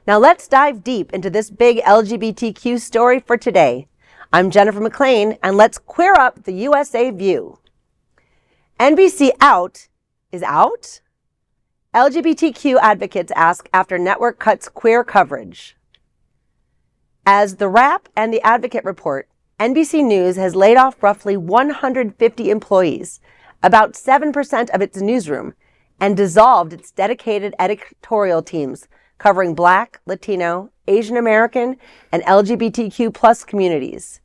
Now let's dive deep into this big LGBTQ story for today. I'm Jennifer McLean, and let's queer up the USA view. NBC Out is out? LGBTQ advocates ask after network cuts queer coverage. As The Wrap and The Advocate report, NBC News has laid off roughly 150 employees, about 7% of its newsroom, and dissolved its dedicated editorial teams covering Black, Latino, Asian American, and LGBTQ plus communities.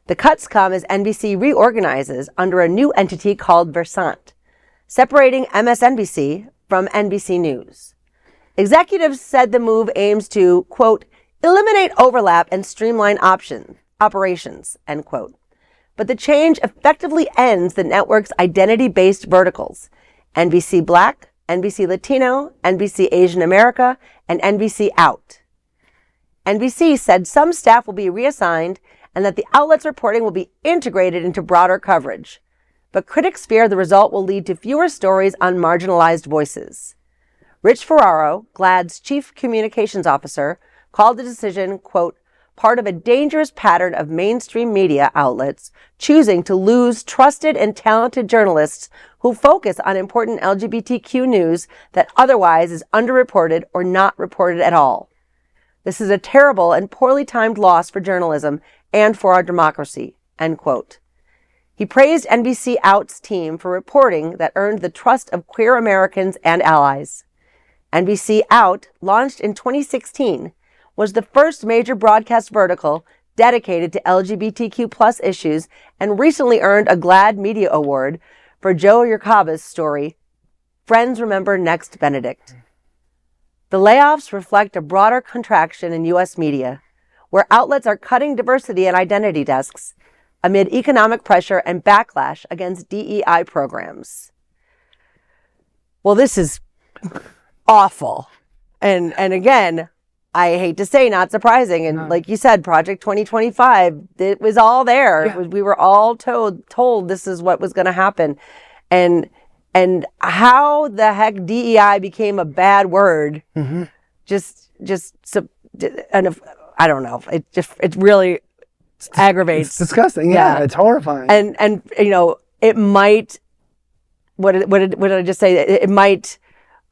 The cuts come as NBC reorganizes under a new entity called Versant, separating MSNBC from NBC News. Executives said the move aims to, quote, eliminate overlap and streamline operations, end quote. But the change effectively ends the network's identity-based verticals, NBC Black, NBC Latino, NBC Asian America, and NBC Out. NBC said some staff will be reassigned and that the outlet's reporting will be integrated into broader coverage. But critics fear the result will lead to fewer stories on marginalized voices. Rich Ferraro, GLAAD's chief communications officer, called the decision, quote, part of a dangerous pattern of mainstream media outlets choosing to lose trusted and talented journalists who focus on important LGBTQ news that otherwise is underreported or not reported at all. This is a terrible and poorly timed loss for journalism and for our democracy, end quote. He praised NBC Out's team for reporting that earned the trust of queer Americans and allies. NBC Out, launched in 2016, was the first major broadcast vertical dedicated to LGBTQ plus issues and recently earned a GLAAD Media Award for Jo Yurcaba's story, Friends Remember Nex Benedict. The layoffs reflect a broader contraction in U.S. media, where outlets are cutting diversity and identity desks amid economic pressure and backlash against DEI programs. Well, this is awful. And again, I hate to say, not surprising. And like you said, Project 2025, it was all there. Yeah. We were all told this is what was going to happen. And how the heck DEI became a bad word, and I don't know. It really aggravates. It's disgusting. Yeah, it's horrifying. And you know, it might. What did I just say? It might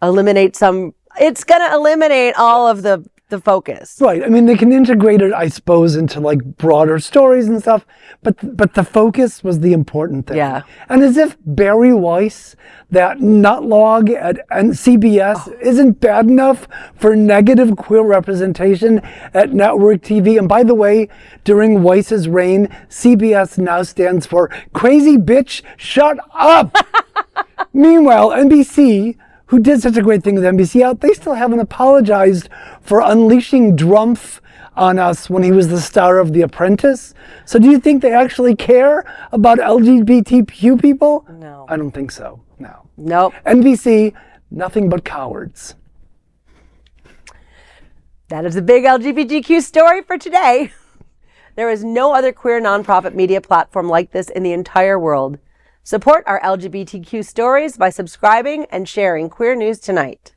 eliminate some. It's going to eliminate all of the focus. Right. I mean, they can integrate it, I suppose, into like broader stories and stuff, but the focus was the important thing. Yeah. And as if Barry Weiss, that nutlog at CBS, isn't bad enough for negative queer representation at network TV. And by the way, during Weiss's reign, CBS now stands for Crazy Bitch, Shut Up! Meanwhile, NBC, who did such a great thing with NBC Out, they still haven't apologized for unleashing Drumpf on us when he was the star of The Apprentice. So do you think they actually care about LGBTQ people? No. I don't think so, no. Nope. NBC, nothing but cowards. That is the big LGBTQ story for today. There is no other queer nonprofit media platform like this in the entire world. Support our LGBTQ stories by subscribing and sharing Queer News Tonight.